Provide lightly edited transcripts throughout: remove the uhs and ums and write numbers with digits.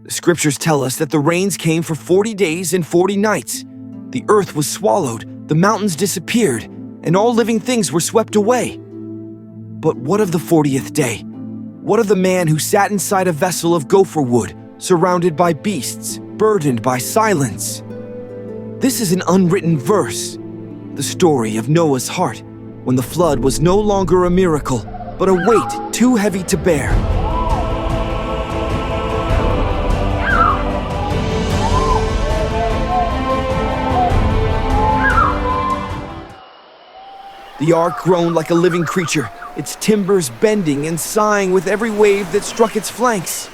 The scriptures tell us that the rains came for 40 days and 40 nights. The earth was swallowed, the mountains disappeared, and all living things were swept away. But what of the 40th day? What of the man who sat inside a vessel of gopher wood, surrounded by beasts, burdened by silence? This is an unwritten verse, the story of Noah's heart, when the flood was no longer a miracle, but a weight too heavy to bear. The ark groaned like a living creature, its timbers bending and sighing with every wave that struck its flanks.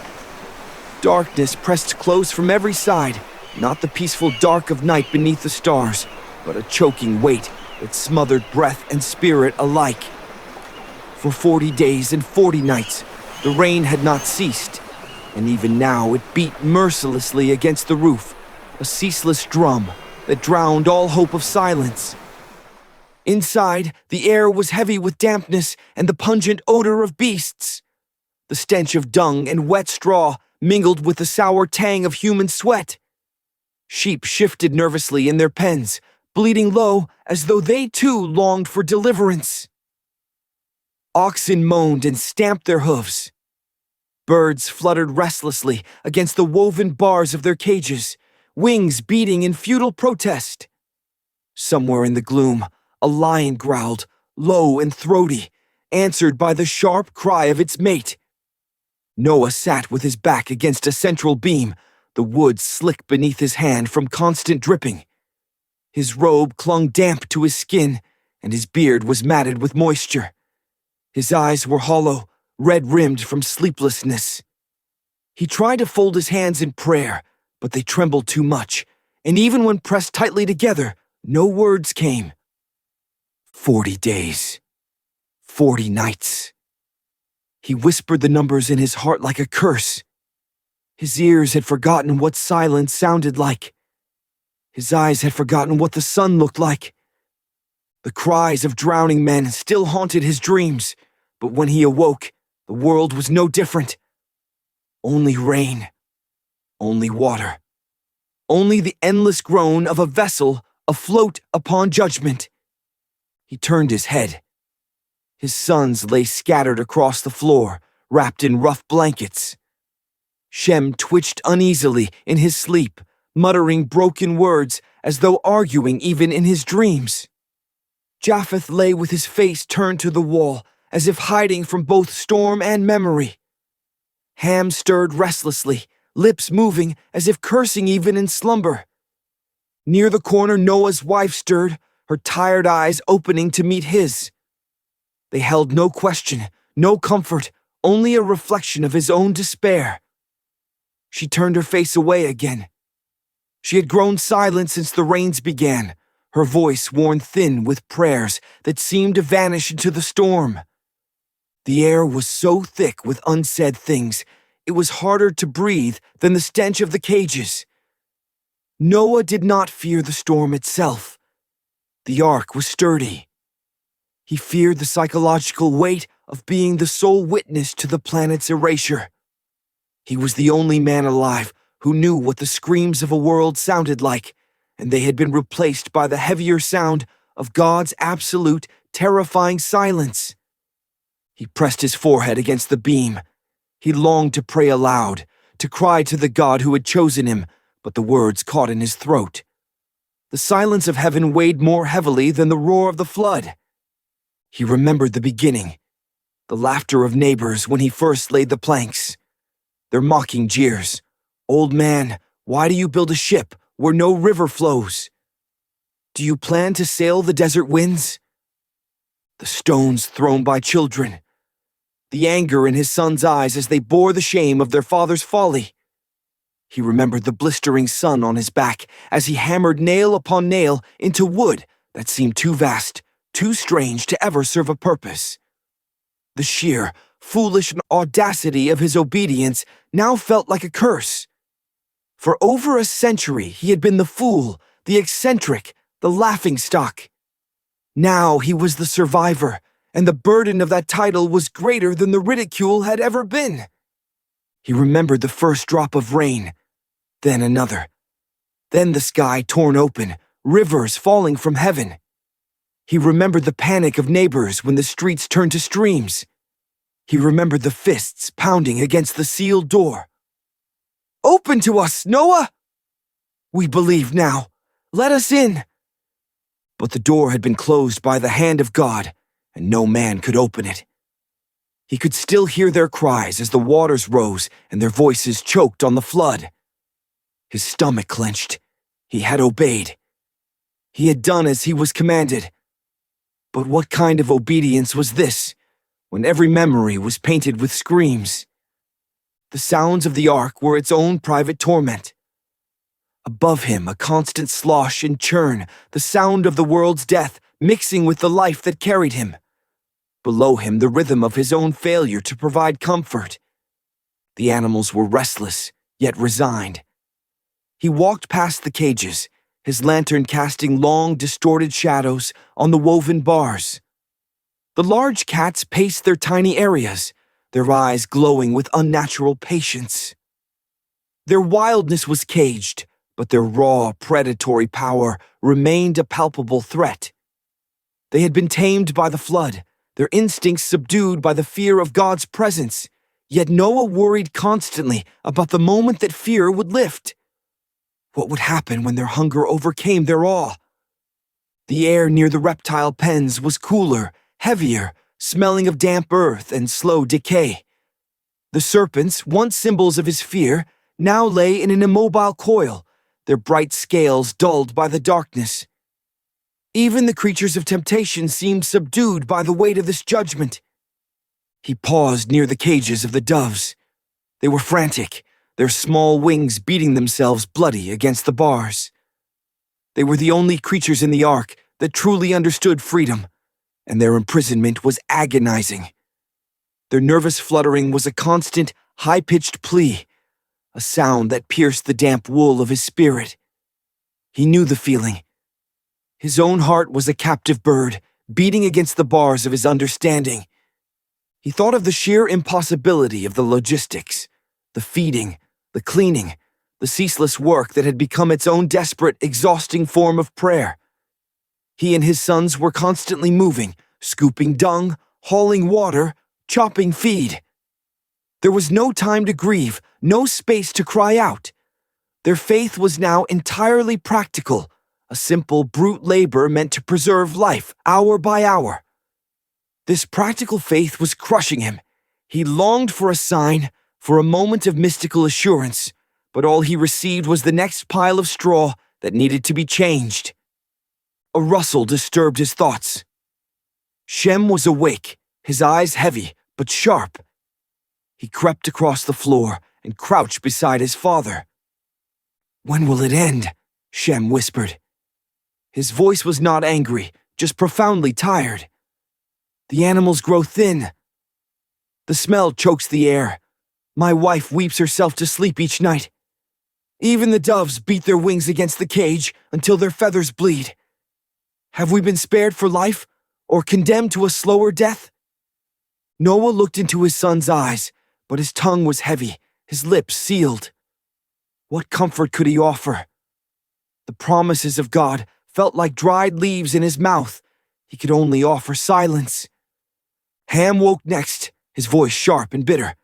Darkness pressed close from every side, not the peaceful dark of night beneath the stars, but a choking weight that smothered breath and spirit alike. For 40 days and 40 nights, the rain had not ceased, and even now it beat mercilessly against the roof, a ceaseless drum that drowned all hope of silence. Inside, the air was heavy with dampness and the pungent odor of beasts. The stench of dung and wet straw mingled with the sour tang of human sweat. Sheep shifted nervously in their pens, bleating low as though they too longed for deliverance. Oxen moaned and stamped their hooves. Birds fluttered restlessly against the woven bars of their cages, wings beating in futile protest. Somewhere in the gloom, a lion growled, low and throaty, answered by the sharp cry of its mate. Noah sat with his back against a central beam, the wood slick beneath his hand from constant dripping. His robe clung damp to his skin, and his beard was matted with moisture. His eyes were hollow, red-rimmed from sleeplessness. He tried to fold his hands in prayer, but they trembled too much, and even when pressed tightly together, no words came. 40 days. 40 nights. He whispered the numbers in his heart like a curse. His ears had forgotten what silence sounded like. His eyes had forgotten what the sun looked like. The cries of drowning men still haunted his dreams, but when he awoke, the world was no different. Only rain. Only water. Only the endless groan of a vessel afloat upon judgment. He turned his head. His sons lay scattered across the floor, wrapped in rough blankets. Shem twitched uneasily in his sleep, muttering broken words as though arguing even in his dreams. Japheth lay with his face turned to the wall, as if hiding from both storm and memory. Ham stirred restlessly, lips moving as if cursing even in slumber. Near the corner, Noah's wife stirred, her tired eyes opening to meet his. They held no question, no comfort, only a reflection of his own despair. She turned her face away again. She had grown silent since the rains began, her voice worn thin with prayers that seemed to vanish into the storm. The air was so thick with unsaid things, it was harder to breathe than the stench of the cages. Noah did not fear the storm itself. The ark was sturdy. He feared the psychological weight of being the sole witness to the planet's erasure. He was the only man alive who knew what the screams of a world sounded like, and they had been replaced by the heavier sound of God's absolute, terrifying silence. He pressed his forehead against the beam. He longed to pray aloud, to cry to the God who had chosen him, but the words caught in his throat. The silence of heaven weighed more heavily than the roar of the flood. He remembered the beginning, the laughter of neighbors when he first laid the planks, their mocking jeers. "Old man, why do you build a ship where no river flows? Do you plan to sail the desert winds?" The stones thrown by children, the anger in his son's eyes as they bore the shame of their father's folly. He remembered the blistering sun on his back as he hammered nail upon nail into wood that seemed too vast, too strange to ever serve a purpose. The sheer, foolish audacity of his obedience now felt like a curse. For over a century he had been the fool, the eccentric, the laughingstock. Now he was the survivor, and the burden of that title was greater than the ridicule had ever been. He remembered the first drop of rain, then another. Then the sky torn open, rivers falling from heaven. He remembered the panic of neighbors when the streets turned to streams. He remembered the fists pounding against the sealed door. "Open to us, Noah! We believe now. Let us in." But the door had been closed by the hand of God, and no man could open it. He could still hear their cries as the waters rose and their voices choked on the flood. His stomach clenched. He had obeyed. He had done as he was commanded. But what kind of obedience was this, when every memory was painted with screams? The sounds of the ark were its own private torment. Above him, a constant slosh and churn, the sound of the world's death mixing with the life that carried him. Below him, the rhythm of his own failure to provide comfort. The animals were restless, yet resigned. He walked past the cages, his lantern casting long, distorted shadows on the woven bars. The large cats paced their tiny areas, their eyes glowing with unnatural patience. Their wildness was caged, but their raw, predatory power remained a palpable threat. They had been tamed by the flood, their instincts subdued by the fear of God's presence, yet Noah worried constantly about the moment that fear would lift. What would happen when their hunger overcame their awe? The air near the reptile pens was cooler, heavier, smelling of damp earth and slow decay. The serpents, once symbols of his fear, now lay in an immobile coil, their bright scales dulled by the darkness. Even the creatures of temptation seemed subdued by the weight of this judgment. He paused near the cages of the doves. They were frantic, their small wings beating themselves bloody against the bars. They were the only creatures in the ark that truly understood freedom, and their imprisonment was agonizing. Their nervous fluttering was a constant, high-pitched plea, a sound that pierced the damp wool of his spirit. He knew the feeling. His own heart was a captive bird, beating against the bars of his understanding. He thought of the sheer impossibility of the logistics, the feeding, the cleaning, the ceaseless work that had become its own desperate, exhausting form of prayer. He and his sons were constantly moving, scooping dung, hauling water, chopping feed. There was no time to grieve, no space to cry out. Their faith was now entirely practical, a simple brute labor meant to preserve life, hour by hour. This practical faith was crushing him. He longed for a sign, for a moment of mystical assurance, but all he received was the next pile of straw that needed to be changed. A rustle disturbed his thoughts. Shem was awake, his eyes heavy but sharp. He crept across the floor and crouched beside his father. "When will it end?" Shem whispered. His voice was not angry, just profoundly tired. "The animals grow thin. The smell chokes the air. My wife weeps herself to sleep each night. Even the doves beat their wings against the cage until their feathers bleed. Have we been spared for life, or condemned to a slower death?" Noah looked into his son's eyes, but his tongue was heavy, his lips sealed. What comfort could he offer? The promises of God felt like dried leaves in his mouth. He could only offer silence. Ham woke next, his voice sharp and bitter.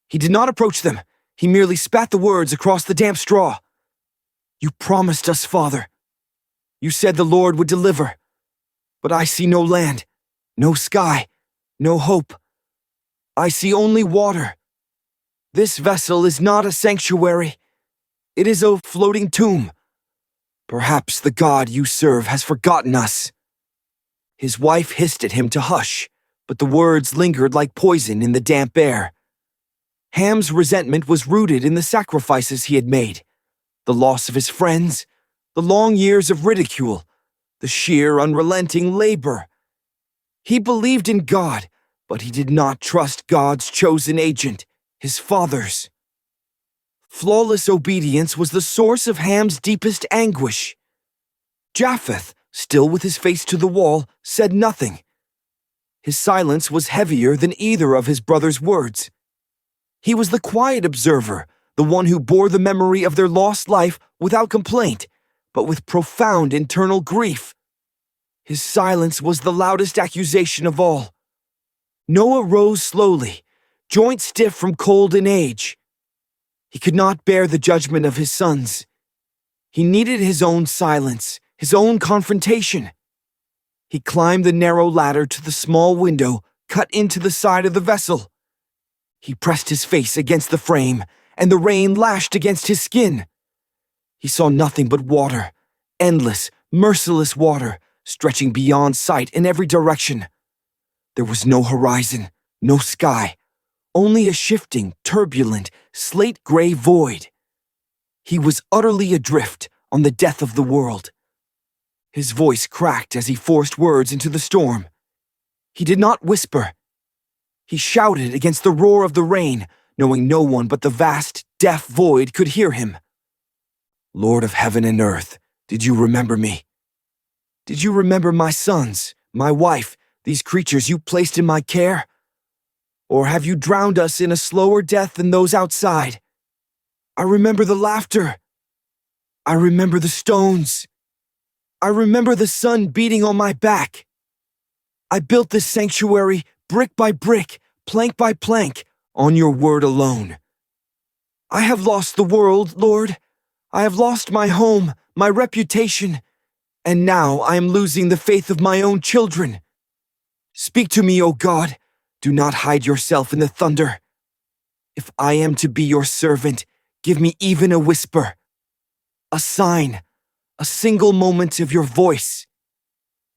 He did not approach them. He merely spat the words across the damp straw. "You promised us, Father. You said the Lord would deliver. But I see no land, no sky, no hope. I see only water. This vessel is not a sanctuary. It is a floating tomb. Perhaps the God you serve has forgotten us." His wife hissed at him to hush, but the words lingered like poison in the damp air. Ham's resentment was rooted in the sacrifices he had made, the loss of his friends, the long years of ridicule, the sheer, unrelenting labor. He believed in God, but he did not trust God's chosen agent, his father's. Flawless obedience was the source of Ham's deepest anguish. Japheth, still with his face to the wall, said nothing. His silence was heavier than either of his brother's words. He was the quiet observer, the one who bore the memory of their lost life without complaint, but with profound internal grief. His silence was the loudest accusation of all. Noah rose slowly, joints stiff from cold and age. He could not bear the judgment of his sons. He needed his own silence, his own confrontation. He climbed the narrow ladder to the small window cut into the side of the vessel. He pressed his face against the frame, and the rain lashed against his skin. He saw nothing but water, endless, merciless water, stretching beyond sight in every direction. There was no horizon, no sky, only a shifting, turbulent, slate-gray void. He was utterly adrift on the death of the world. His voice cracked as he forced words into the storm. He did not whisper. He shouted against the roar of the rain, knowing no one but the vast, deaf void could hear him. Lord of heaven and earth, did you remember me? Did you remember my sons, my wife, these creatures you placed in my care? Or have you drowned us in a slower death than those outside? I remember the laughter. I remember the stones. I remember the sun beating on my back. I built this sanctuary brick by brick, plank by plank, on your word alone. I have lost the world, Lord. I have lost my home, my reputation, and now I am losing the faith of my own children. Speak to me, O God. Do not hide yourself in the thunder. If I am to be your servant, give me even a whisper, a sign, a single moment of your voice.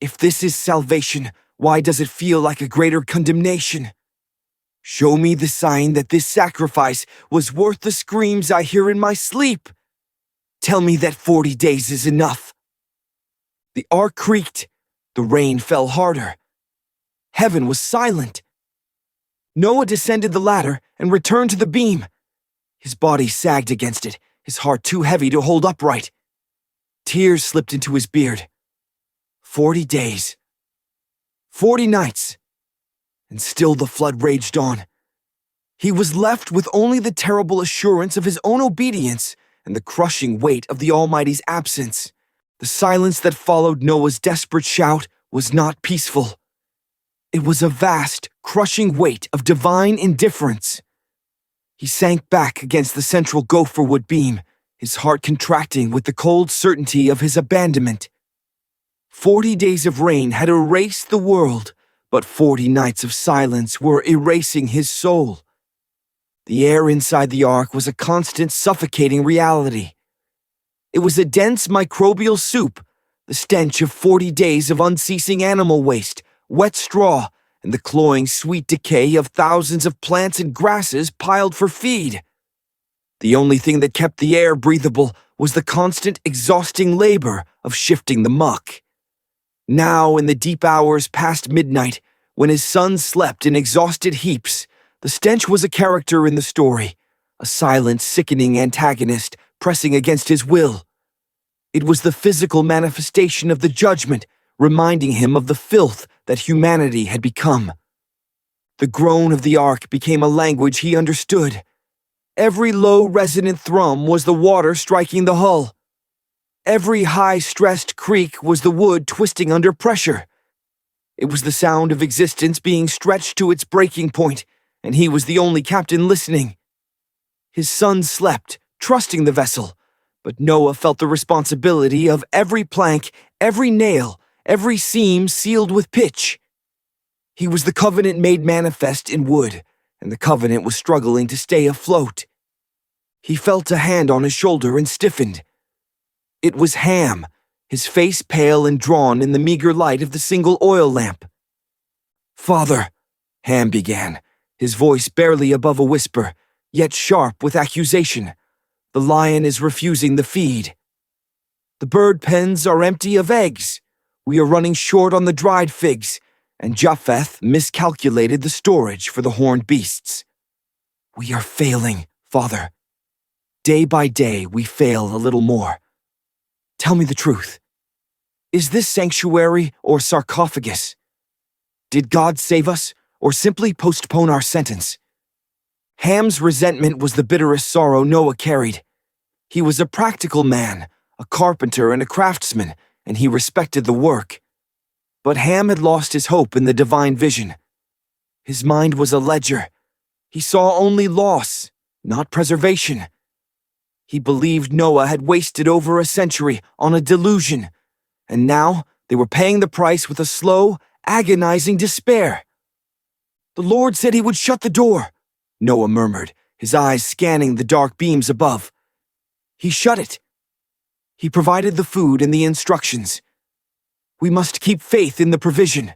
If this is salvation, why does it feel like a greater condemnation? Show me the sign that this sacrifice was worth the screams I hear in my sleep. Tell me that 40 days is enough. The ark creaked. The rain fell harder. Heaven was silent. Noah descended the ladder and returned to the beam. His body sagged against it, his heart too heavy to hold upright. Tears slipped into his beard. 40 days. 40 nights. And still the flood raged on. He was left with only the terrible assurance of his own obedience and the crushing weight of the Almighty's absence. The silence that followed Noah's desperate shout was not peaceful. It was a vast, crushing weight of divine indifference. He sank back against the central gopher-wood beam, his heart contracting with the cold certainty of his abandonment. 40 days of rain had erased the world, but 40 nights of silence were erasing his soul. The air inside the ark was a constant, suffocating reality. It was a dense microbial soup, the stench of 40 days of unceasing animal waste, wet straw, and the cloying sweet decay of thousands of plants and grasses piled for feed. The only thing that kept the air breathable was the constant, exhausting labor of shifting the muck. Now, in the deep hours past midnight, when his sons slept in exhausted heaps, the stench was a character in the story, a silent, sickening antagonist pressing against his will. It was the physical manifestation of the judgment, reminding him of the filth that humanity had become. The groan of the ark became a language he understood. Every low, resonant thrum was the water striking the hull. Every high-stressed creak was the wood twisting under pressure. It was the sound of existence being stretched to its breaking point, and he was the only captain listening. His sons slept, trusting the vessel, but Noah felt the responsibility of every plank, every nail, every seam sealed with pitch. He was the covenant made manifest in wood, and the covenant was struggling to stay afloat. He felt a hand on his shoulder and stiffened. It was Ham, his face pale and drawn in the meager light of the single oil lamp. "Father," Ham began, his voice barely above a whisper, yet sharp with accusation, "the lion is refusing the feed. The bird pens are empty of eggs. We are running short on the dried figs, and Japheth miscalculated the storage for the horned beasts. We are failing, Father. Day by day, we fail a little more. Tell me the truth. Is this sanctuary or sarcophagus? Did God save us, or simply postpone our sentence? Ham's resentment was the bitterest sorrow Noah carried. He was a practical man, a carpenter and a craftsman, and he respected the work. But Ham had lost his hope in the divine vision. His mind was a ledger. He saw only loss, not preservation. He believed Noah had wasted over a century on a delusion, and now they were paying the price with a slow, agonizing despair. "The Lord said he would shut the door," Noah murmured, his eyes scanning the dark beams above. "He shut it. He provided the food and the instructions. We must keep faith in the provision."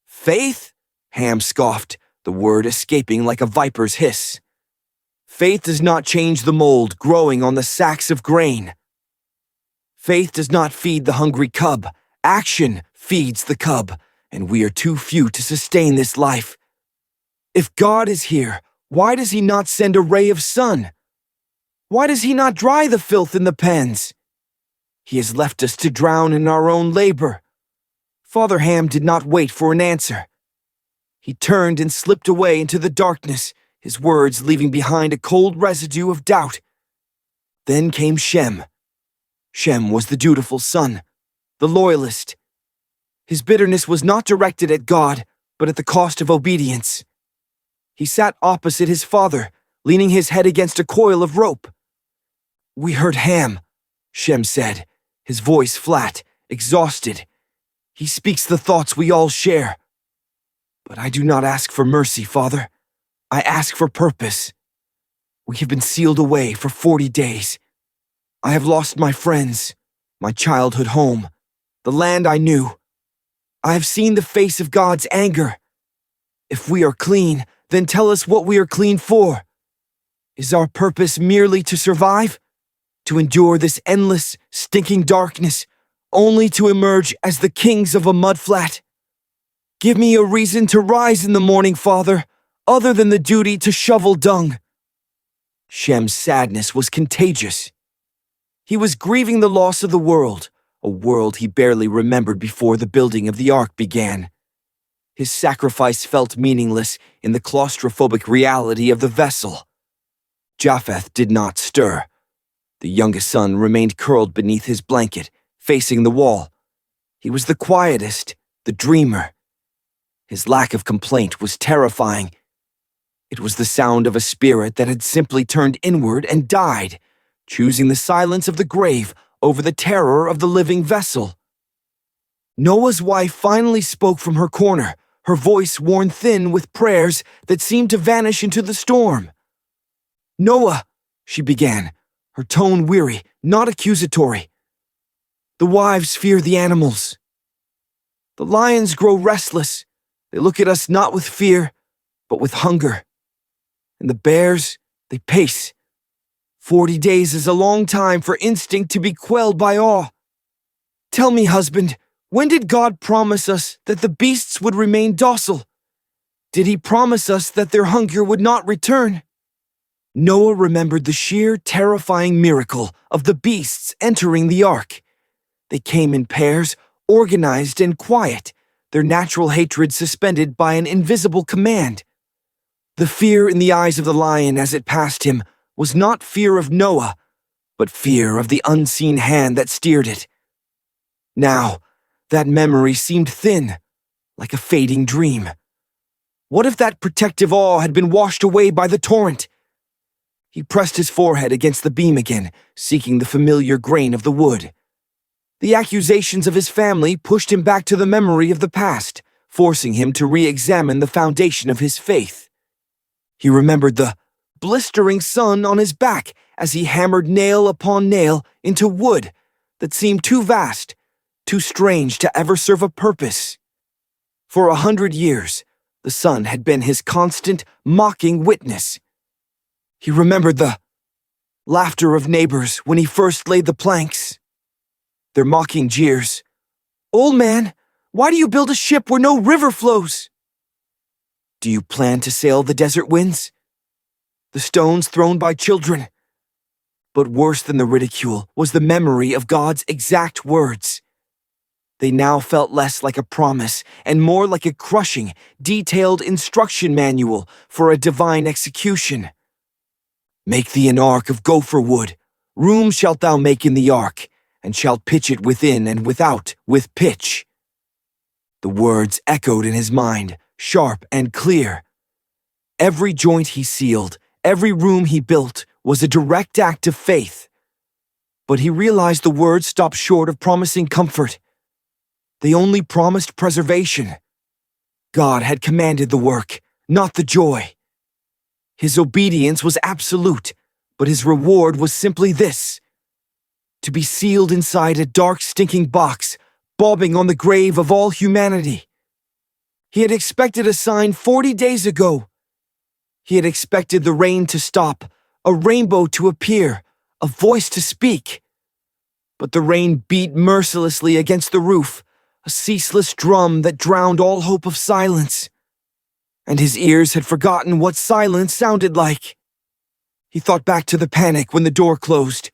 "Faith?" Ham scoffed, the word escaping like a viper's hiss. "Faith does not change the mold growing on the sacks of grain. Faith does not feed the hungry cub. Action feeds the cub, and we are too few to sustain this life. If God is here, why does he not send a ray of sun? Why does he not dry the filth in the pens? He has left us to drown in our own labor." Father Ham did not wait for an answer. He turned and slipped away into the darkness, his words leaving behind a cold residue of doubt. Then came Shem. Shem was the dutiful son, the loyalist. His bitterness was not directed at God, but at the cost of obedience. He sat opposite his father, leaning his head against a coil of rope. "We heard Ham," Shem said, his voice flat, exhausted. "He speaks the thoughts we all share. But I do not ask for mercy, Father. I ask for purpose. We have been sealed away for 40 days. I have lost my friends, my childhood home, the land I knew. I have seen the face of God's anger. If we are clean, then tell us what we are clean for. Is our purpose merely to survive? To endure this endless, stinking darkness, only to emerge as the kings of a mudflat? Give me a reason to rise in the morning, Father, other than the duty to shovel dung." Shem's sadness was contagious. He was grieving the loss of the world, a world he barely remembered before the building of the ark began. His sacrifice felt meaningless in the claustrophobic reality of the vessel. Japheth did not stir. The youngest son remained curled beneath his blanket, facing the wall. He was the quietest, the dreamer. His lack of complaint was terrifying. It was the sound of a spirit that had simply turned inward and died, choosing the silence of the grave over the terror of the living vessel. Noah's wife finally spoke from her corner, her voice worn thin with prayers that seemed to vanish into the storm. "Noah," she began, her tone weary, not accusatory. "The wives fear the animals. The lions grow restless. They look at us not with fear, but with hunger. And the bears, they pace. 40 days is a long time for instinct to be quelled by awe. Tell me, husband, when did God promise us that the beasts would remain docile? Did he promise us that their hunger would not return?" Noah remembered the sheer, terrifying miracle of the beasts entering the ark. They came in pairs, organized and quiet, their natural hatred suspended by an invisible command. The fear in the eyes of the lion as it passed him was not fear of Noah, but fear of the unseen hand that steered it. Now, that memory seemed thin, like a fading dream. What if that protective awe had been washed away by the torrent? He pressed his forehead against the beam again, seeking the familiar grain of the wood. The accusations of his family pushed him back to the memory of the past, forcing him to re-examine the foundation of his faith. He remembered the blistering sun on his back as he hammered nail upon nail into wood that seemed too vast, too strange to ever serve a purpose. For 100 years, the sun had been his constant, mocking witness. He remembered the laughter of neighbors when he first laid the planks. Their mocking jeers. "Old man, why do you build a ship where no river flows? Do you plan to sail the desert winds?" The stones thrown by children. But worse than the ridicule was the memory of God's exact words. They now felt less like a promise and more like a crushing, detailed instruction manual for a divine execution. Make thee an ark of gopher wood. Room shalt thou make in the ark, and shalt pitch it within and without with pitch. The words echoed in his mind, sharp and clear. Every joint he sealed, every room he built, was a direct act of faith. But he realized the words stopped short of promising comfort. They only promised preservation. God had commanded the work, not the joy. His obedience was absolute, but his reward was simply this: to be sealed inside a dark, stinking box, bobbing on the grave of all humanity. He had expected a sign 40 days ago. He had expected the rain to stop, a rainbow to appear, a voice to speak. But the rain beat mercilessly against the roof, a ceaseless drum that drowned all hope of silence. And his ears had forgotten what silence sounded like. He thought back to the panic when the door closed.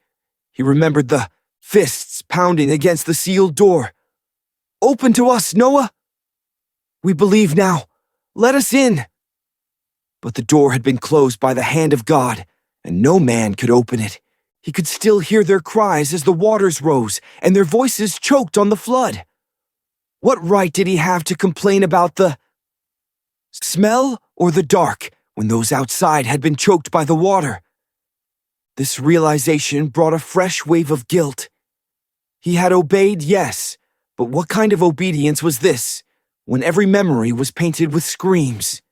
He remembered the fists pounding against the sealed door. "Open to us, Noah! We believe now. Let us in!" But the door had been closed by the hand of God, and no man could open it. He could still hear their cries as the waters rose, and their voices choked on the flood. What right did he have to complain about the smell or the dark when those outside had been choked by the water? This realization brought a fresh wave of guilt. He had obeyed, yes, but what kind of obedience was this, when every memory was painted with screams?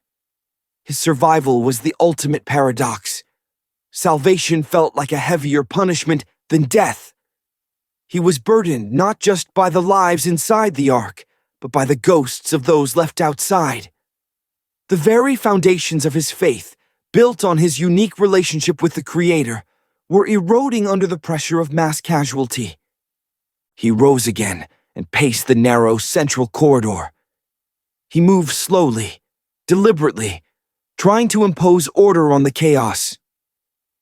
His survival was the ultimate paradox. Salvation felt like a heavier punishment than death. He was burdened not just by the lives inside the ark, but by the ghosts of those left outside. The very foundations of his faith, built on his unique relationship with the Creator, were eroding under the pressure of mass casualty. He rose again and paced the narrow central corridor. He moved slowly, deliberately, trying to impose order on the chaos.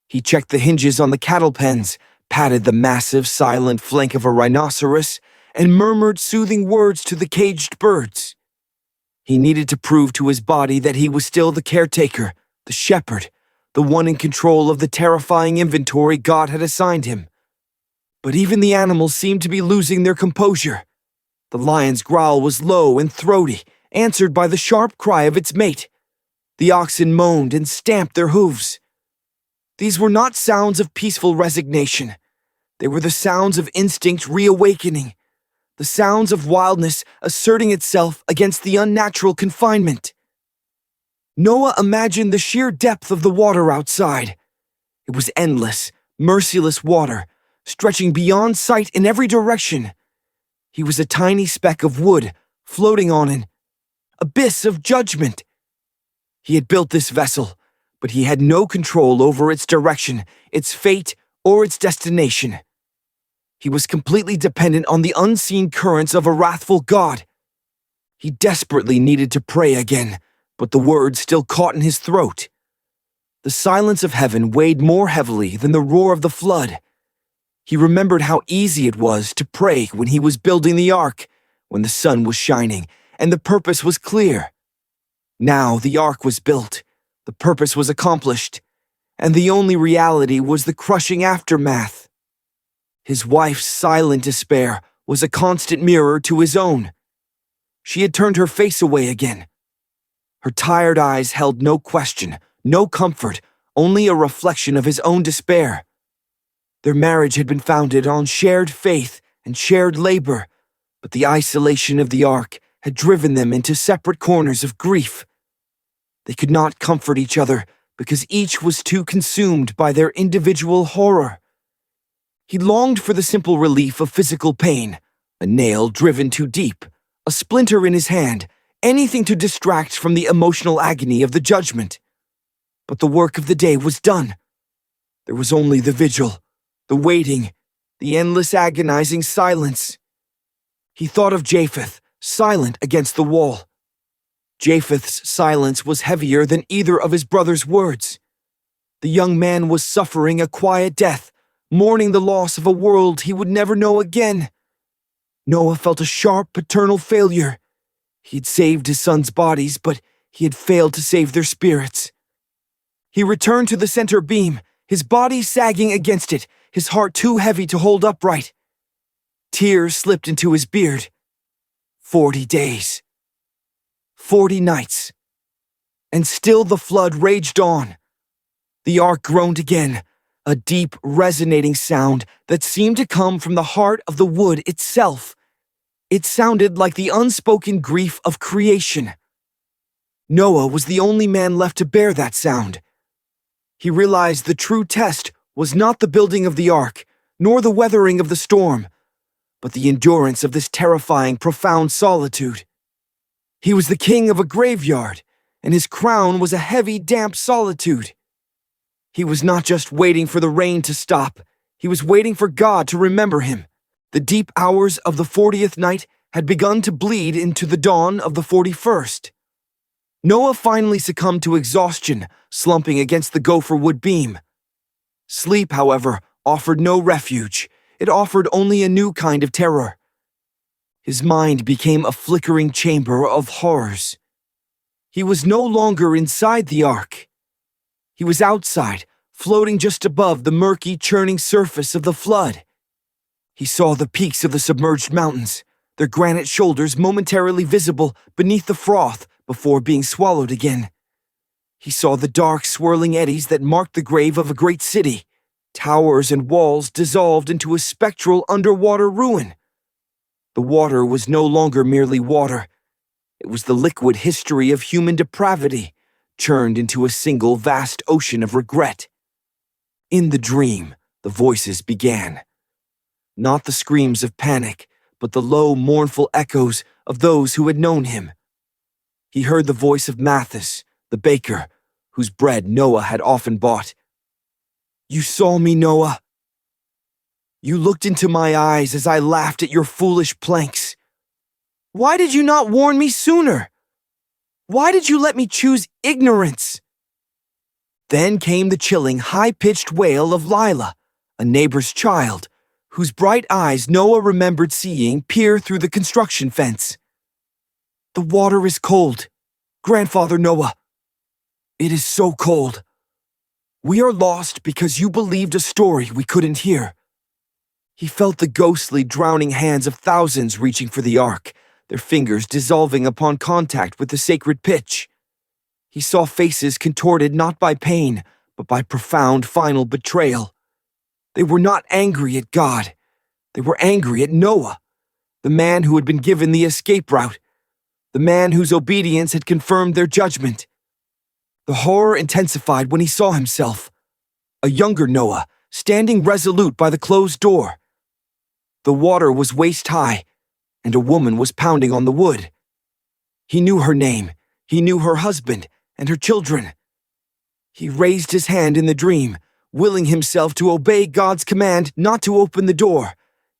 He checked the hinges on the cattle pens, patted the massive, silent flank of a rhinoceros, and murmured soothing words to the caged birds. He needed to prove to his body that he was still the caretaker, the shepherd, the one in control of the terrifying inventory God had assigned him. But even the animals seemed to be losing their composure. The lion's growl was low and throaty, answered by the sharp cry of its mate. The oxen moaned and stamped their hooves. These were not sounds of peaceful resignation. They were the sounds of instinct reawakening, the sounds of wildness asserting itself against the unnatural confinement. Noah imagined the sheer depth of the water outside. It was endless, merciless water, stretching beyond sight in every direction. He was a tiny speck of wood floating on an abyss of judgment. He had built this vessel, but he had no control over its direction, its fate, or its destination. He was completely dependent on the unseen currents of a wrathful God. He desperately needed to pray again, but the words still caught in his throat. The silence of heaven weighed more heavily than the roar of the flood. He remembered how easy it was to pray when he was building the ark, when the sun was shining, and the purpose was clear. Now the ark was built, the purpose was accomplished, and the only reality was the crushing aftermath. His wife's silent despair was a constant mirror to his own. She had turned her face away again. Her tired eyes held no question, no comfort, only a reflection of his own despair. Their marriage had been founded on shared faith and shared labor, but the isolation of the ark had driven them into separate corners of grief. They could not comfort each other because each was too consumed by their individual horror. He longed for the simple relief of physical pain, a nail driven too deep, a splinter in his hand, anything to distract from the emotional agony of the judgment. But the work of the day was done. There was only the vigil, the waiting, the endless agonizing silence. He thought of Japheth, silent against the wall. Japheth's silence was heavier than either of his brother's words. The young man was suffering a quiet death, mourning the loss of a world he would never know again. Noah felt a sharp paternal failure. He'd saved his sons' bodies, but he had failed to save their spirits. He returned to the center beam, his body sagging against it, his heart too heavy to hold upright. Tears slipped into his beard. 40 days. 40 nights. And still the flood raged on. The ark groaned again, a deep, resonating sound that seemed to come from the heart of the wood itself. It sounded like the unspoken grief of creation. Noah was the only man left to bear that sound. He realized the true test was not the building of the ark, nor the weathering of the storm, but the endurance of this terrifying, profound solitude. He was the king of a graveyard, and his crown was a heavy, damp solitude. He was not just waiting for the rain to stop, he was waiting for God to remember him. The deep hours of the 40th night had begun to bleed into the dawn of the 41st. Noah finally succumbed to exhaustion, slumping against the gopher wood beam. Sleep, however, offered no refuge. It offered only a new kind of terror. His mind became a flickering chamber of horrors. He was no longer inside the ark. He was outside, floating just above the murky, churning surface of the flood. He saw the peaks of the submerged mountains, their granite shoulders momentarily visible beneath the froth before being swallowed again. He saw the dark, swirling eddies that marked the grave of a great city, towers and walls dissolved into a spectral underwater ruin. The water was no longer merely water. It was the liquid history of human depravity, churned into a single vast ocean of regret. In the dream, the voices began. Not the screams of panic, but the low, mournful echoes of those who had known him. He heard the voice of Mathis, the baker, whose bread Noah had often bought. "You saw me, Noah. You looked into my eyes as I laughed at your foolish planks. Why did you not warn me sooner? Why did you let me choose ignorance?" Then came the chilling, high-pitched wail of Lila, a neighbor's child, whose bright eyes Noah remembered seeing peer through the construction fence. "The water is cold, Grandfather Noah. It is so cold. We are lost because you believed a story we couldn't hear." He felt the ghostly, drowning hands of thousands reaching for the ark, their fingers dissolving upon contact with the sacred pitch. He saw faces contorted not by pain, but by profound final betrayal. They were not angry at God. They were angry at Noah, the man who had been given the escape route, the man whose obedience had confirmed their judgment. The horror intensified when he saw himself, a younger Noah, standing resolute by the closed door. The water was waist-high, and a woman was pounding on the wood. He knew her name, he knew her husband, and her children. He raised his hand in the dream, willing himself to obey God's command not to open the door,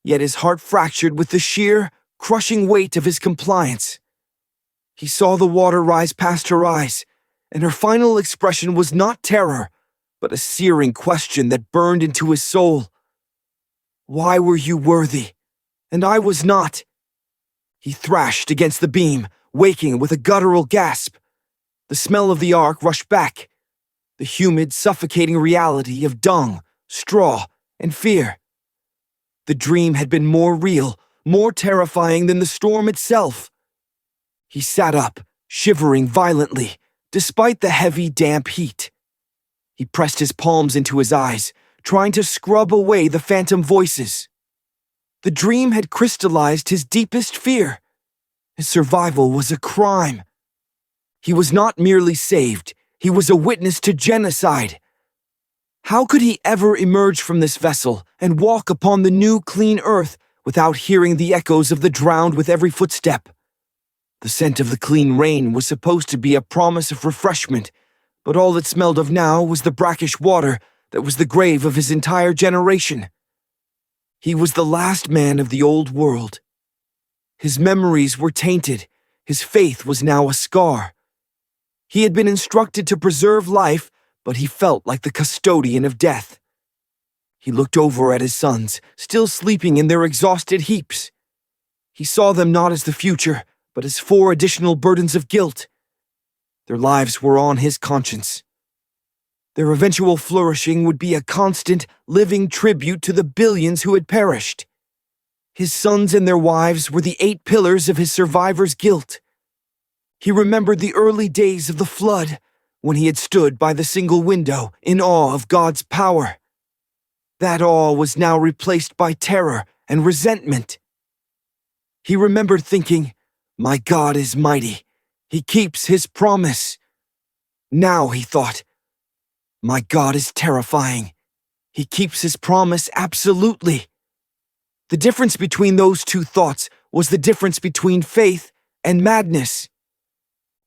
yet his heart fractured with the sheer, crushing weight of his compliance. He saw the water rise past her eyes, and her final expression was not terror, but a searing question that burned into his soul. Why were you worthy, and I was not? He thrashed against the beam, waking with a guttural gasp. The smell of the ark rushed back, the humid, suffocating reality of dung, straw, and fear. The dream had been more real, more terrifying than the storm itself. He sat up, shivering violently, despite the heavy, damp heat. He pressed his palms into his eyes, trying to scrub away the phantom voices. The dream had crystallized his deepest fear. His survival was a crime. He was not merely saved, he was a witness to genocide. How could he ever emerge from this vessel and walk upon the new, clean earth without hearing the echoes of the drowned with every footstep? The scent of the clean rain was supposed to be a promise of refreshment, but all it smelled of now was the brackish water that was the grave of his entire generation. He was the last man of the old world. His memories were tainted, his faith was now a scar. He had been instructed to preserve life, but he felt like the custodian of death. He looked over at his sons, still sleeping in their exhausted heaps. He saw them not as the future, but as 4 additional burdens of guilt. Their lives were on his conscience. Their eventual flourishing would be a constant, living tribute to the billions who had perished. His sons and their wives were the 8 pillars of his survivor's guilt. He remembered the early days of the flood, when he had stood by the single window in awe of God's power. That awe was now replaced by terror and resentment. He remembered thinking, "My God is mighty. He keeps his promise." Now he thought, "My God is terrifying. He keeps his promise absolutely." The difference between those 2 thoughts was the difference between faith and madness.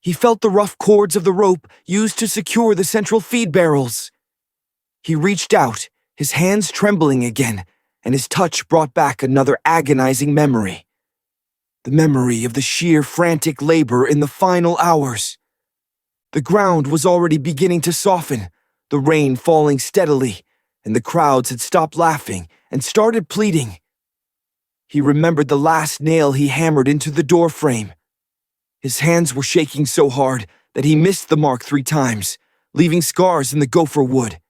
He felt the rough cords of the rope used to secure the central feed barrels. He reached out, his hands trembling again, and his touch brought back another agonizing memory. The memory of the sheer frantic labor in the final hours. The ground was already beginning to soften, the rain falling steadily, and the crowds had stopped laughing and started pleading. He remembered the last nail he hammered into the door frame. His hands were shaking so hard that he missed the mark 3 times, leaving scars in the gopher wood.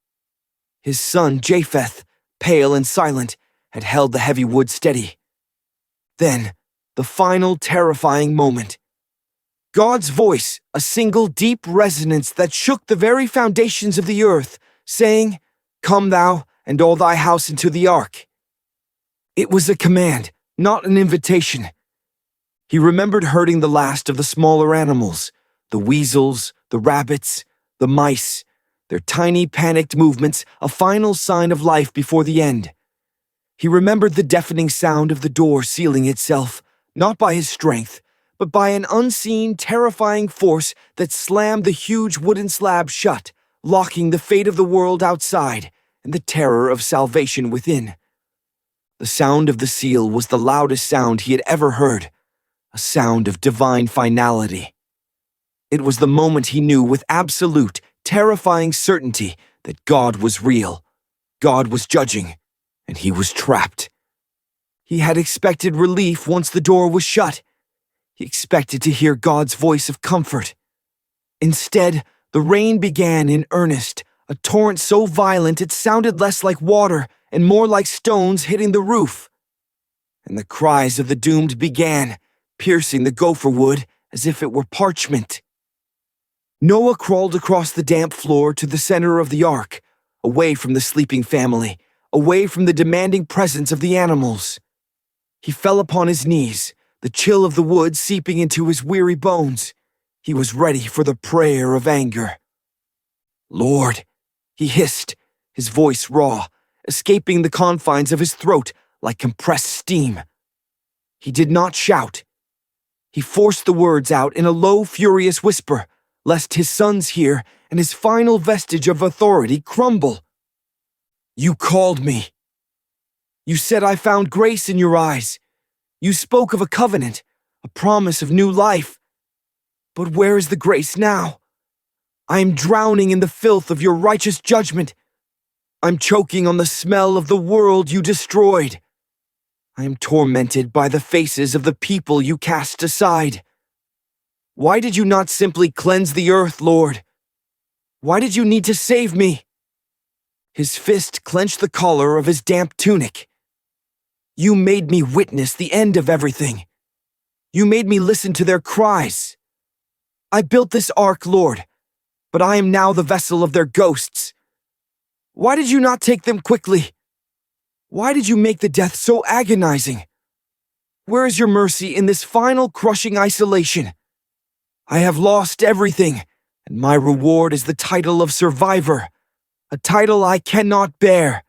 His son, Japheth, pale and silent, had held the heavy wood steady. Then, the final terrifying moment. God's voice, a single deep resonance that shook the very foundations of the earth, saying, "Come thou and all thy house into the ark." It was a command, not an invitation. He remembered herding the last of the smaller animals, the weasels, the rabbits, the mice, their tiny panicked movements, a final sign of life before the end. He remembered the deafening sound of the door sealing itself, not by his strength, but by an unseen, terrifying force that slammed the huge wooden slab shut, locking the fate of the world outside and the terror of salvation within. The sound of the seal was the loudest sound he had ever heard, a sound of divine finality. It was the moment he knew with absolute, terrifying certainty that God was real, God was judging, and he was trapped. He had expected relief once the door was shut. He expected to hear God's voice of comfort. Instead, the rain began in earnest, a torrent so violent it sounded less like water and more like stones hitting the roof. And the cries of the doomed began, piercing the gopher wood as if it were parchment. Noah crawled across the damp floor to the center of the ark, away from the sleeping family, away from the demanding presence of the animals. He fell upon his knees, the chill of the wood seeping into his weary bones. He was ready for the prayer of anger. "Lord," he hissed, his voice raw, escaping the confines of his throat like compressed steam. He did not shout. He forced the words out in a low, furious whisper, lest his sons hear and his final vestige of authority crumble. "You called me. You said I found grace in your eyes. You spoke of a covenant, a promise of new life. But where is the grace now? I am drowning in the filth of your righteous judgment. I'm choking on the smell of the world you destroyed. I am tormented by the faces of the people you cast aside. Why did you not simply cleanse the earth, Lord? Why did you need to save me?" His fist clenched the collar of his damp tunic. "You made me witness the end of everything. You made me listen to their cries. I built this ark, Lord, but I am now the vessel of their ghosts. Why did you not take them quickly? Why did you make the death so agonizing? Where is your mercy in this final crushing isolation? I have lost everything, and my reward is the title of survivor, a title I cannot bear.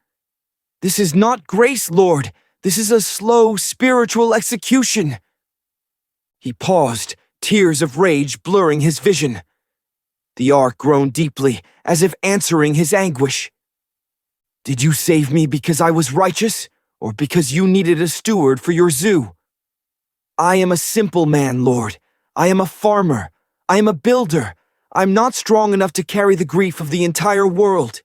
This is not grace, Lord. This is a slow spiritual execution." He paused, tears of rage blurring his vision. The ark groaned deeply, as if answering his anguish. "Did you save me because I was righteous, or because you needed a steward for your zoo? I am a simple man, Lord. I am a farmer. I am a builder. I'm not strong enough to carry the grief of the entire world.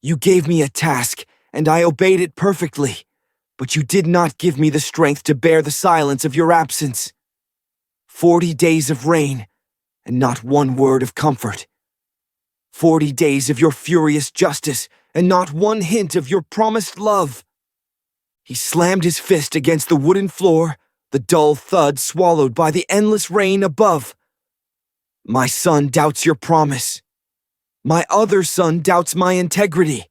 You gave me a task, and I obeyed it perfectly. but you did not give me the strength to bear the silence of your absence. 40 days of rain, and not one word of comfort. 40 days of your furious justice, and not one hint of your promised love. He slammed his fist against the wooden floor, the dull thud swallowed by the endless rain above. My son doubts your promise. My other son doubts my integrity.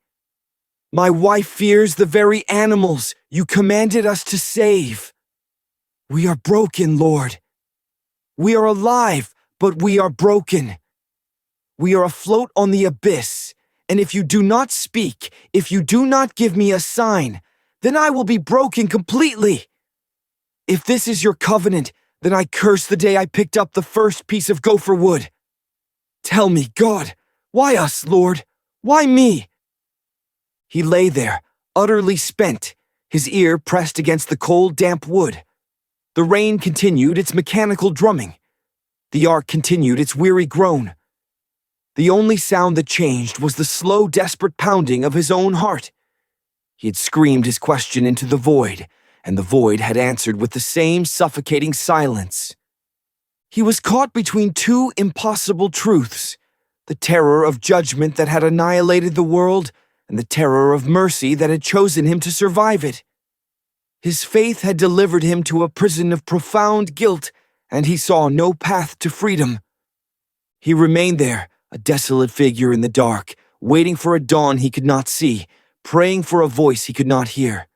My wife fears the very animals you commanded us to save. We are broken, Lord. We are alive, but we are broken. We are afloat on the abyss, and if you do not speak, if you do not give me a sign, then I will be broken completely. If this is your covenant, then I curse the day I picked up the first piece of gopher wood. Tell me, God, why us, Lord? Why me? He lay there, utterly spent, his ear pressed against the cold, damp wood. The rain continued its mechanical drumming. The ark continued its weary groan. The only sound that changed was the slow, desperate pounding of his own heart. He had screamed his question into the void, and the void had answered with the same suffocating silence. He was caught between two impossible truths, the terror of judgment that had annihilated the world, and the terror of mercy that had chosen him to survive it. His faith had delivered him to a prison of profound guilt, and he saw no path to freedom. He remained there, a desolate figure in the dark, waiting for a dawn he could not see, praying for a voice he could not hear.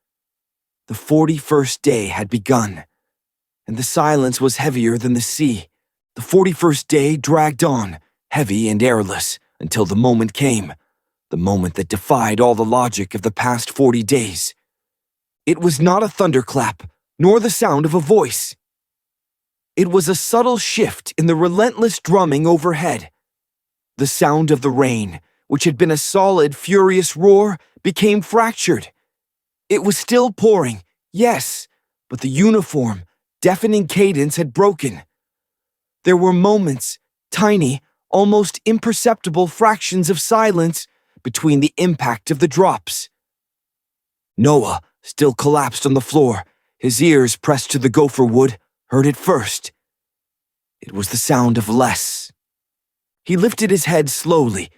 The 41st day had begun, and the silence was heavier than the sea. The 41st day dragged on, heavy and airless, until the moment came, the moment that defied all the logic of the past 40 days. It was not a thunderclap, nor the sound of a voice. It was a subtle shift in the relentless drumming overhead. The sound of the rain, which had been a solid, furious roar, became fractured. It was still pouring, yes, but the uniform, deafening cadence had broken. There were moments, tiny, almost imperceptible fractions of silence between the impact of the drops. Noah, still collapsed on the floor, his ears pressed to the gopher wood, heard it first. It was the sound of less. He lifted his head slowly,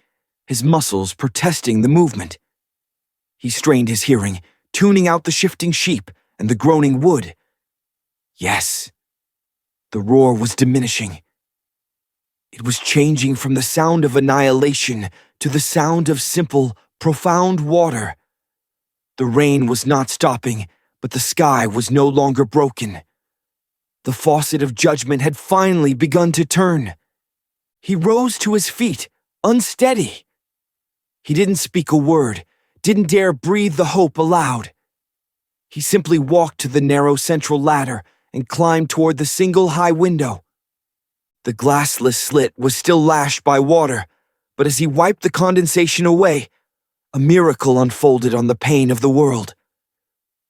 his muscles protesting the movement. He strained his hearing, tuning out the shifting sheep and the groaning wood. Yes, the roar was diminishing. It was changing from the sound of annihilation to the sound of simple, profound water. The rain was not stopping, but the sky was no longer broken. The faucet of judgment had finally begun to turn. He rose to his feet, unsteady. He didn't speak a word, didn't dare breathe the hope aloud. He simply walked to the narrow central ladder and climbed toward the single high window. The glassless slit was still lashed by water, but as he wiped the condensation away, a miracle unfolded on the pane of the world.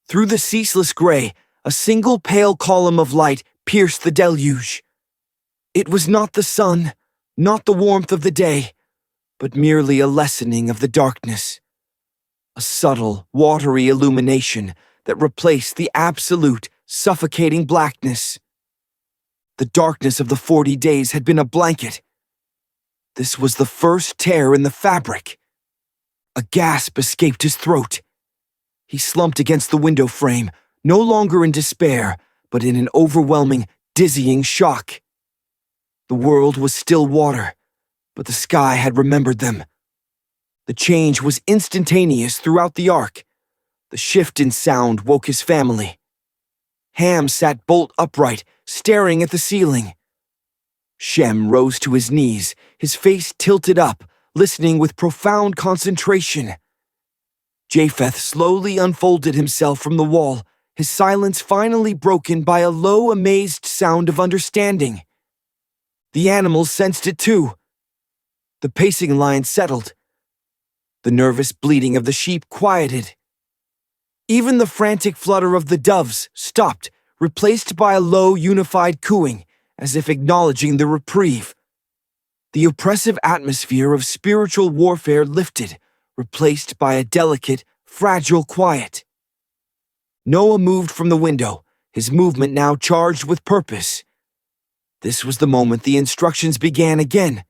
Through the ceaseless gray, a single pale column of light pierced the deluge. It was not the sun, not the warmth of the day, but merely a lessening of the darkness. A subtle, watery illumination that replaced the absolute, suffocating blackness. The darkness of the 40 days had been a blanket. This was the first tear in the fabric. A gasp escaped his throat. He slumped against the window frame, no longer in despair, but in an overwhelming, dizzying shock. The world was still water, but the sky had remembered them. The change was instantaneous throughout the ark. The shift in sound woke his family. Ham sat bolt upright, staring at the ceiling. Shem rose to his knees, his face tilted up, listening with profound concentration. Japheth slowly unfolded himself from the wall, his silence finally broken by a low, amazed sound of understanding. The animals sensed it too. The pacing line settled. The nervous bleating of the sheep quieted. Even the frantic flutter of the doves stopped, replaced by a low, unified cooing, as if acknowledging the reprieve. The oppressive atmosphere of spiritual warfare lifted, replaced by a delicate, fragile quiet. Noah moved from the window, his movement now charged with purpose. This was the moment the instructions began again.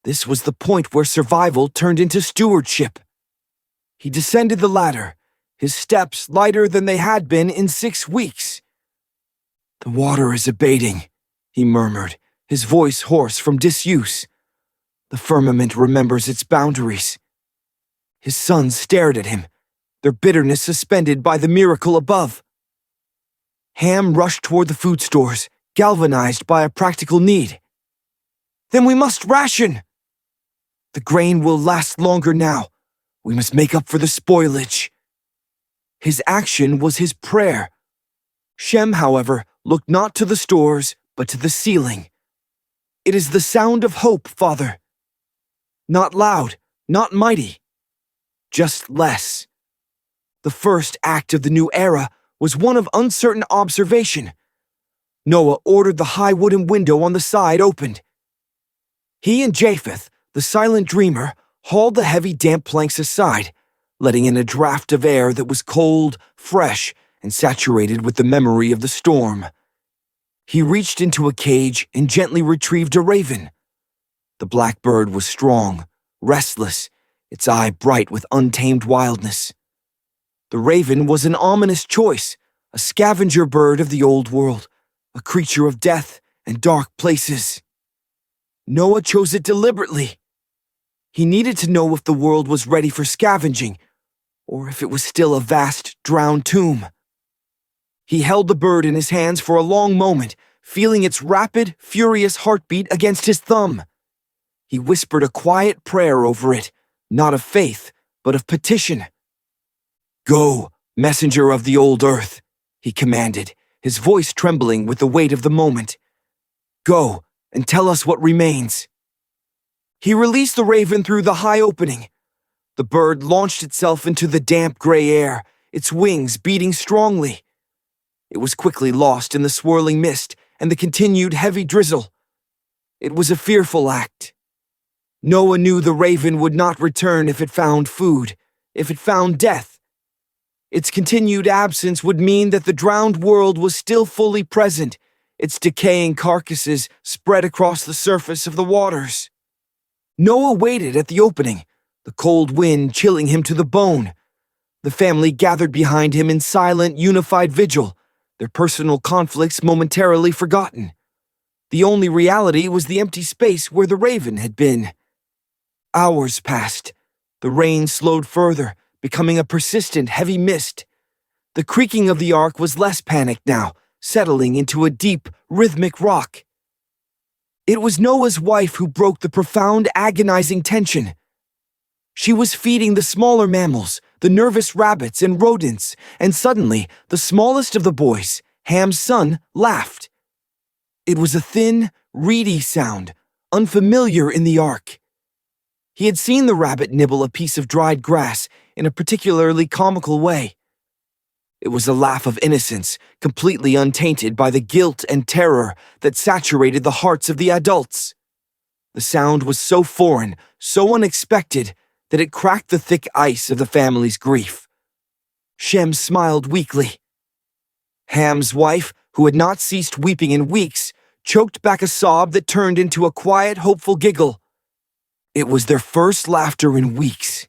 This was the point where survival turned into stewardship. He descended the ladder, his steps lighter than they had been in 6 weeks. "The water is abating," he murmured, his voice hoarse from disuse. "The firmament remembers its boundaries." His sons stared at him, their bitterness suspended by the miracle above. Ham rushed toward the food stores, galvanized by a practical need. "Then we must ration! The grain will last longer now. We must make up for the spoilage." His action was his prayer. Shem, however, looked not to the stores, but to the ceiling. "It is the sound of hope, Father. Not loud, not mighty, just less." The first act of the new era was one of uncertain observation. Noah ordered the high wooden window on the side opened. He and Japheth, the silent dreamer, hauled the heavy damp planks aside, letting in a draft of air that was cold, fresh, and saturated with the memory of the storm. He reached into a cage and gently retrieved a raven. The black bird was strong, restless, its eye bright with untamed wildness. The raven was an ominous choice, a scavenger bird of the old world, a creature of death and dark places. Noah chose it deliberately. He needed to know if the world was ready for scavenging, or if it was still a vast, drowned tomb. He held the bird in his hands for a long moment, feeling its rapid, furious heartbeat against his thumb. He whispered a quiet prayer over it, not of faith, but of petition. "Go, messenger of the old earth," he commanded, his voice trembling with the weight of the moment. "Go, and tell us what remains." He released the raven through the high opening. The bird launched itself into the damp gray air, its wings beating strongly. It was quickly lost in the swirling mist and the continued heavy drizzle. It was a fearful act. Noah knew the raven would not return if it found food, if it found death. Its continued absence would mean that the drowned world was still fully present, its decaying carcasses spread across the surface of the waters. Noah waited at the opening, the cold wind chilling him to the bone. The family gathered behind him in silent, unified vigil, their personal conflicts momentarily forgotten. The only reality was the empty space where the raven had been. Hours passed. The rain slowed further, becoming a persistent, heavy mist. The creaking of the ark was less panicked now, settling into a deep, rhythmic rock. It was Noah's wife who broke the profound, agonizing tension. She was feeding the smaller mammals, the nervous rabbits and rodents, and suddenly, the smallest of the boys, Ham's son, laughed. It was a thin, reedy sound, unfamiliar in the ark. He had seen the rabbit nibble a piece of dried grass in a particularly comical way. It was a laugh of innocence, completely untainted by the guilt and terror that saturated the hearts of the adults. The sound was so foreign, so unexpected, that it cracked the thick ice of the family's grief. Shem smiled weakly. Ham's wife, who had not ceased weeping in weeks, choked back a sob that turned into a quiet, hopeful giggle. It was their first laughter in weeks.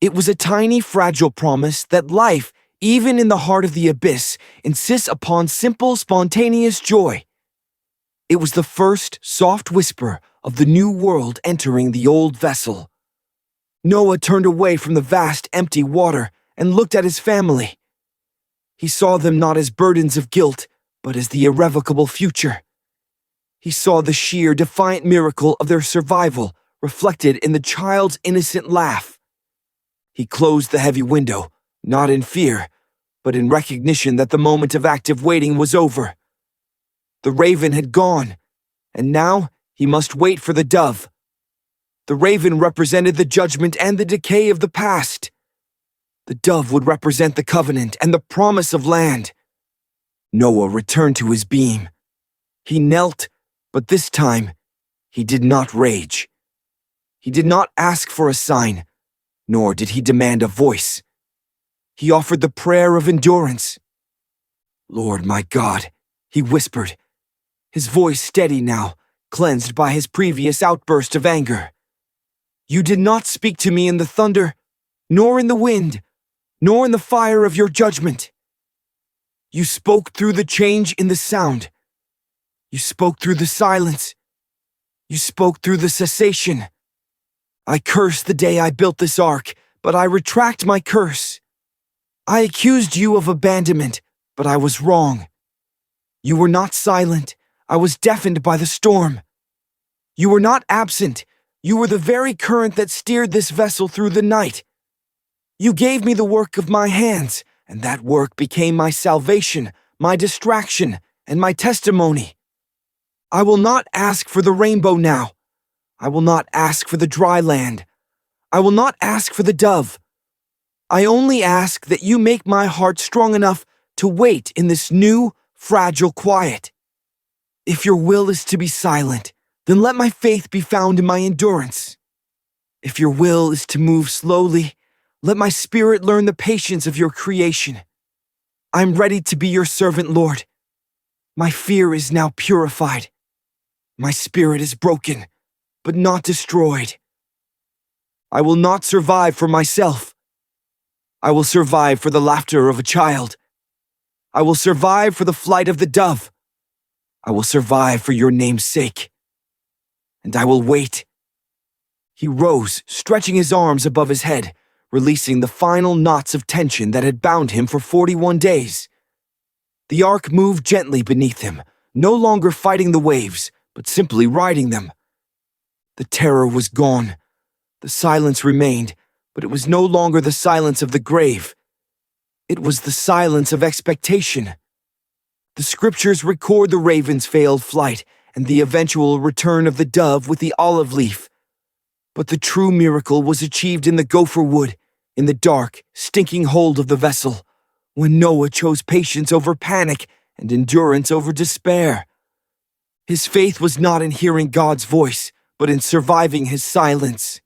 It was a tiny, fragile promise that life, even in the heart of the abyss, insists upon simple, spontaneous joy. It was the first soft whisper of the new world entering the old vessel. Noah turned away from the vast, empty water and looked at his family. He saw them not as burdens of guilt, but as the irrevocable future. He saw the sheer, defiant miracle of their survival reflected in the child's innocent laugh. He closed the heavy window, not in fear, but in recognition that the moment of active waiting was over. The raven had gone, and now he must wait for the dove. The raven represented the judgment and the decay of the past. The dove would represent the covenant and the promise of land. Noah returned to his beam. He knelt, but this time, he did not rage. He did not ask for a sign, nor did he demand a voice. He offered the prayer of endurance. "Lord my God," he whispered, his voice steady now, cleansed by his previous outburst of anger. "You did not speak to me in the thunder, nor in the wind, nor in the fire of your judgment. You spoke through the change in the sound. You spoke through the silence. You spoke through the cessation. I curse the day I built this ark, but I retract my curse. I accused you of abandonment, but I was wrong. You were not silent. I was deafened by the storm. You were not absent. You were the very current that steered this vessel through the night. You gave me the work of my hands, and that work became my salvation, my distraction, and my testimony. I will not ask for the rainbow now. I will not ask for the dry land. I will not ask for the dove. I only ask that you make my heart strong enough to wait in this new, fragile quiet. If your will is to be silent, then let my faith be found in my endurance. If your will is to move slowly, let my spirit learn the patience of your creation. I'm ready to be your servant, Lord. My fear is now purified. My spirit is broken, but not destroyed. I will not survive for myself. I will survive for the laughter of a child. I will survive for the flight of the dove. I will survive for your name's sake. And I will wait. He rose, stretching his arms above his head, releasing the final knots of tension that had bound him for 41 days. The ark moved gently beneath him, no longer fighting the waves, but simply riding them. The terror was gone. The silence remained, but it was no longer the silence of the grave. It was the silence of expectation. The scriptures record the raven's failed flight and the eventual return of the dove with the olive leaf. But the true miracle was achieved in the gopher wood, in the dark, stinking hold of the vessel, when Noah chose patience over panic and endurance over despair. His faith was not in hearing God's voice, but in surviving his silence.